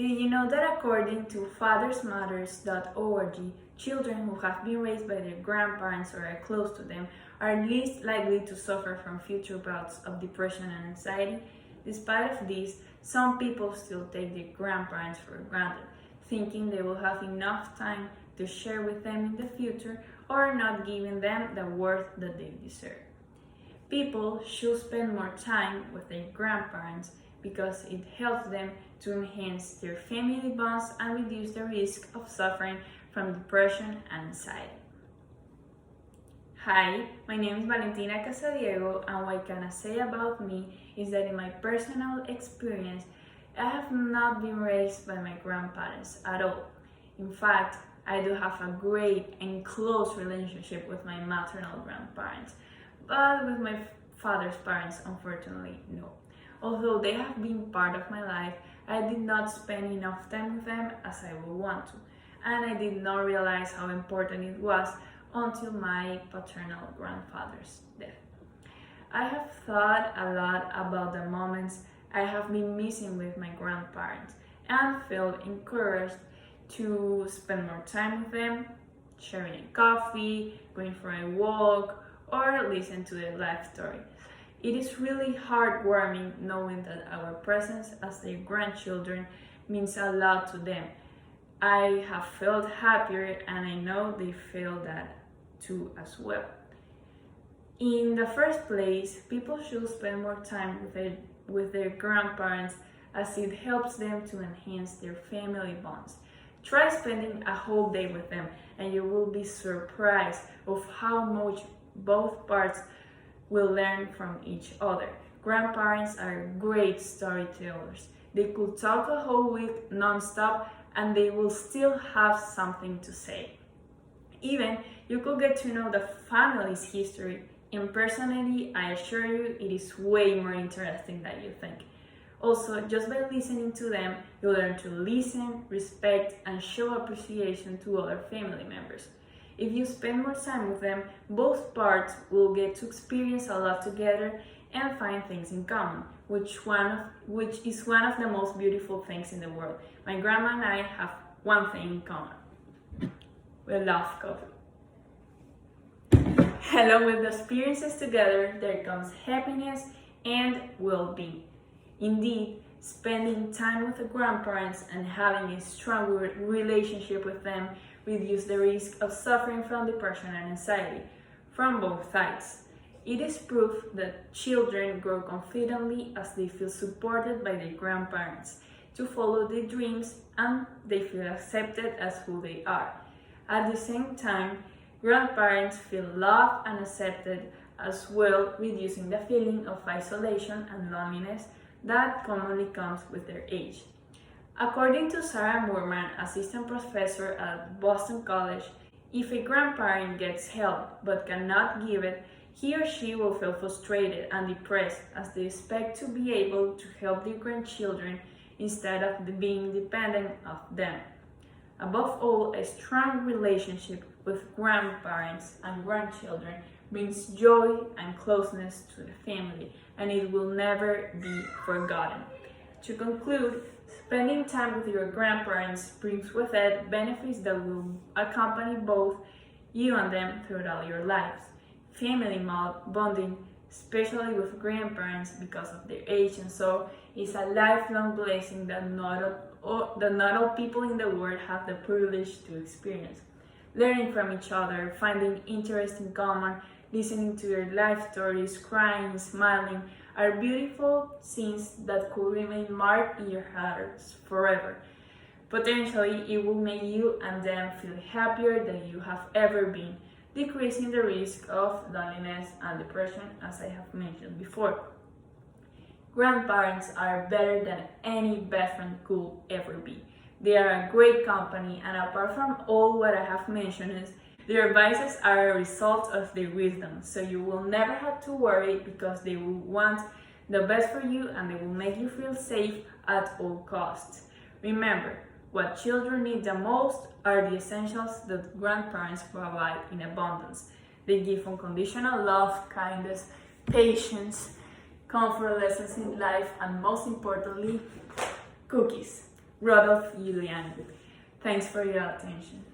Did you know that according to fathersmatters.org, children who have been raised by their grandparents or are close to them are least likely to suffer from future bouts of depression and anxiety? Despite of this, some people still take their grandparents for granted, thinking they will have enough time to share with them in the future or not giving them the worth that they deserve. People should spend more time with their grandparents because it helps them to enhance their family bonds and reduce the risk of suffering from depression and anxiety. Hi, my name is Valentina Casadiego, and what I can say about me is that in my personal experience, I have not been raised by my grandparents at all. In fact, I do have a great and close relationship with my maternal grandparents, but with my father's parents, unfortunately, no. Although they have been part of my life, I did not spend enough time with them as I would want to, and I did not realize how important it was until my paternal grandfather's death. I have thought a lot about the moments I have been missing with my grandparents and felt encouraged to spend more time with them, sharing a coffee, going for a walk, or listen to their life story. It is really heartwarming knowing that our presence as their grandchildren means a lot to them. I have felt happier, and I know they feel that too as well. In the first place, people should spend more time with their grandparents as it helps them to enhance their family bonds. Try spending a whole day with them and you will be surprised of how much both parts will learn from each other. Grandparents are great storytellers. They could talk a whole week non-stop and they will still have something to say. Even you could get to know the family's history, and personally, I assure you, it is way more interesting than you think. Also, just by listening to them, you learn to listen, respect, and show appreciation to other family members. If you spend more time with them, both parts will get to experience a lot together and find things in common, which is one of the most beautiful things in the world. My grandma and I have one thing in common. We love coffee. Along with the experiences together, there comes happiness and well-being. Indeed, spending time with the grandparents and having a strong relationship with them reduce the risk of suffering from depression and anxiety from both sides. It is proof that children grow confidently as they feel supported by their grandparents to follow their dreams and they feel accepted as who they are. At the same time, grandparents feel loved and accepted as well, reducing the feeling of isolation and loneliness that commonly comes with their age. According to Sarah Moorman, assistant professor at Boston College, if a grandparent gets help but cannot give it, he or she will feel frustrated and depressed as they expect to be able to help their grandchildren instead of being dependent of them. Above all, a strong relationship with grandparents and grandchildren brings joy and closeness to the family, and it will never be forgotten. To conclude, spending time with your grandparents brings with it benefits that will accompany both you and them throughout your lives. Family bonding, especially with grandparents because of their age and so, is a lifelong blessing that not all people in the world have the privilege to experience. Learning from each other, finding interest in common, listening to their life stories, crying, smiling, are beautiful scenes that could remain marked in your hearts forever. Potentially, it will make you and them feel happier than you have ever been, decreasing the risk of loneliness and depression, as I have mentioned before. Grandparents are better than any best friend could ever be. They are a great company, and apart from all what I have mentioned, their advices are a result of their wisdom, so you will never have to worry because they will want the best for you and they will make you feel safe at all costs. Remember, what children need the most are the essentials that grandparents provide in abundance. They give unconditional love, kindness, patience, comfort, lessons in life, and most importantly, cookies. Rodolphe Julian. Thanks for your attention.